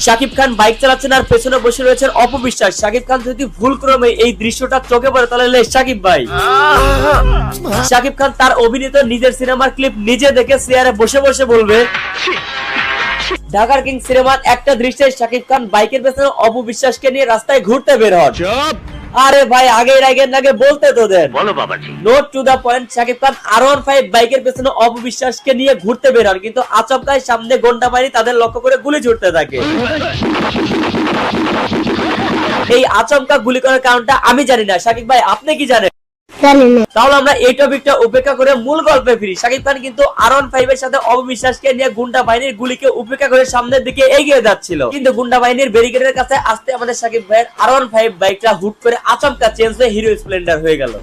Shakib Khan bike চালাচ্ছেন আর পেছনে বসে রয়েছেন অপবিশ্বাস। শাকিব খান যদি ভুল ক্রমে এই দৃশ্যটা চোখে পড়ে তাহলে শাকিব ভাই, শাকিব খান তার অভিনীত নিজের সিনেমার ক্লিপ নিজে দেখে চেয়ারে বসে বসে বলবে। ঢাকার কিং সিনেমার একটা দৃশ্যে শাকিব খান বাইকের পেছনে অপবিশ্বাসকে নিয়ে রাস্তায় ঘুরতে বের হন। আরে ভাই আগে বলতে তো দেন। বলো বাবাজি। Note to the point, Shakib Khan R15 বাইকের পেছনে অপবিশ্বাসকে নিয়ে ঘুরতে বের হন, কিন্তু আচমকায় সামনে গোন্ডা বাহিনী তাদের লক্ষ্য করে গুলি ছুটতে থাকে। এই আচমকা গুলি করার কারণটা আমি জানি না, শাকিব ভাই আপনি কি জানেন? তাহলে আমরা এই টপিকটা উপেক্ষা করে মূল গল্পে ফিরি। শাকিব খান কিন্তু R15 এর সাথে অপবিশ্বাসকে নিয়ে গুন্ডা বাহিনীর গুলিকে উপেক্ষা করে সামনের দিকে এগিয়ে যাচ্ছিল, কিন্তু গুন্ডা বাহিনীর ব্যারিকেডের কাছে আসতে আমাদের শাকিব ভাইয়ের R15 বাইকটা হুট করে আচমকা চেঞ্জ হয়ে হিরো স্প্লেন্ডার হয়ে গেল।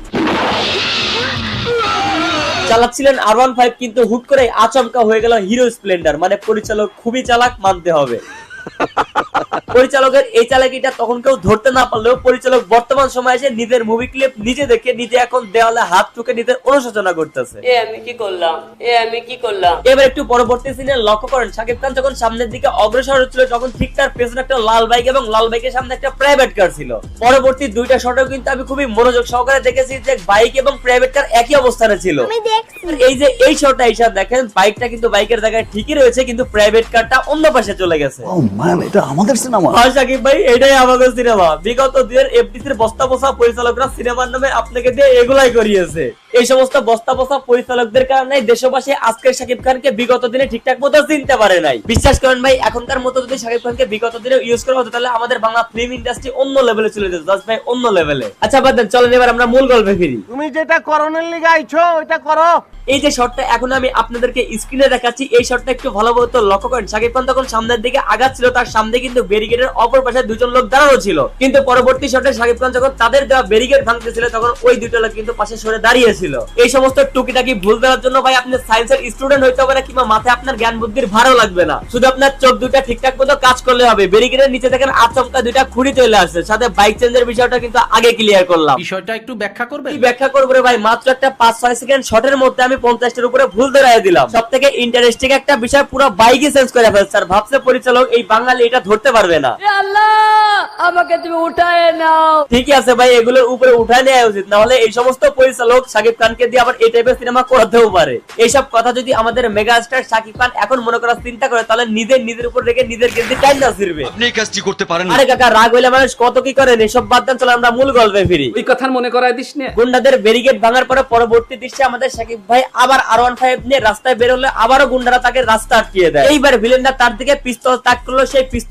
চালাচ্ছিলেন R15 কিন্তু হুট করে আচমকা হয়ে গেল হিরো স্প্লেন্ডার। মানে পরিচালক খুবই চালাক মানতে হবে। পরিচালকের এই চালাকিটা তখন কেউ ধরতে না পারলেও পরিচালক বর্তমান সময়ে এসে নিজের মুভি ক্লিপ নিজে দেখে নিজে এখন দেওয়ালে হাত ঠুকে নিজের অনুশোচনা করতেছে। আমি কি করলাম। এবার একটু পরবর্তী সিনে লক্ষ্য করেন, শাকিব খান যখন সামনের দিকে অগ্রসর হচ্ছিল তখন ঠিক তার পেছনে একটা লাল বাইক এবং লাল বাইকের সামনে একটা প্রাইভেট কার ছিল। পরবর্তী দুইটা শটেও কিন্তু আমি খুবই মনোযোগ সহকারে দেখেছি যে বাইক এবং প্রাইভেট কার একই অবস্থানে ছিল। এই যে এই শটটা এই শট দেখেন, বাইকটা কিন্তু বাইকের জায়গায় ঠিকই রয়েছে, কিন্তু প্রাইভেট কারটা অন্য পাশে চলে গেছে। এটা আমাদের সিনেমা। শাকিব ভাই এটাই আমাদের সিনেমা। বিগত দিনের এফডিসির বস্তা বসা পরিচালকরা সিনেমার নামে আপনাকে দিয়ে এগুলাই করিয়েছে। এই সমস্ত বস্তা বসা পরিচালকদের কারণে দেশবাসী আজকের শাকিব খানকে বিগত দিনে ঠিকঠাক মতো চিনতে পারে নাই। বিশ্বাস করেন ভাই, এখনকার মতো যদি শাকিব খানকে বিগত দিনে ইউজ করা হতো তাহলে আমাদের বাংলা ফিল্ম ইন্ডাস্ট্রি অন্য লেভেলে চলে যেত। জাস্ট ভাই অন্য লেভেলে। আচ্ছা বাদ দেন, চলেন এবার আমরা মূল গল্পে ফিরি। তুমি যেটা করণের লিগে আইছো ওটা করো। এই যে শটটা এখন আমি আপনাদেরকে স্ক্রিনে দেখাচ্ছি, এই শটটা একটু ভালোভাবে লক্ষ্য করেন। শাকিব খান তখন সামনের দিকে আগাচ্ছিল, তার সামনে কিন্তু ব্যারিকেডের অপর পাশে দুজন লোক দাঁড়ানো ছিল, কিন্তু পরবর্তী শটে শাকিব খান যখন তাদের দেওয়া ব্যারিকেড ভাঙতেছিল তখন ওই দুটো লোক কিন্তু পাশে সরে দাঁড়িয়েছিল। এই সমস্ত টুকিটাকি ভুল দেওয়ার জন্য ভাই আপনি সায়েন্সের স্টুডেন্ট হইতে হবে না, কিংবা মাথায় আপনার জ্ঞান বুদ্ধির ভারও লাগবে না। শুধু আপনার চোখ দুইটা ঠিকঠাক মতো কাজ করলে হবে। ব্যারিকেডের নিচে দেখেন আচমকা দুইটা খুঁড়ি চলে আসছে, সাথে বাইক চেঞ্জের বিষয়টা কিন্তু আগে ক্লিয়ার করলাম। বিষয়টা একটু ব্যাখ্যা করবে? কি ব্যাখ্যা করবো রে ভাই, মাত্র একটা 5-6 সেকেন্ড শটের মধ্যে আমি 50টার উপরে ভুল ধরাই দিলাম। সবথেকে ইন্টারেস্টিং একটা বিষয়, পুরো বাইকই চেঞ্জ করে ফেলছে। আর ভাবছে পরিচালক এই বাঙালি এটা ধরতে পারবে না। আমাকে তুমি উঠায় নাও। ঠিকই আছে ভাই, এগুলোর উপরে উঠায় নেওয়া উচিত, না হলে এই সমস্ত পরিচালক শাকিব খানকে দিয়ে আবার এই টাইপের সিনেমা করতেও পারে। এইসব কথা যদি আমাদের মেগাস্টার শাকিব খান এখন মনে করার চিন্তা করে তাহলে নিজের উপর রেখে নিজের গেঞ্জি টাইম না ছিড়বে। আপনি এই কাজটি করতে পারেন না। আরে কাকা, রাগ হইলে মানুষ কত কি করেন, এসব বাদ দেন, চলো আমরা মূল গল্পে ফিরি। ওই কথা মনে করায় দিস না। গুন্ডাদের ব্যারিকেড ভাঙার পরে পরবর্তী দৃশ্যে আমাদের শাকিব ভাই আবার R15 নিয়ে রাস্তায় বের হলে আবারও গুন্ডারা তাকে রাস্তা আটকিয়ে দেয়। এইবার ভিলেনরা তার দিকে পিস্তল তাক করলো, সেই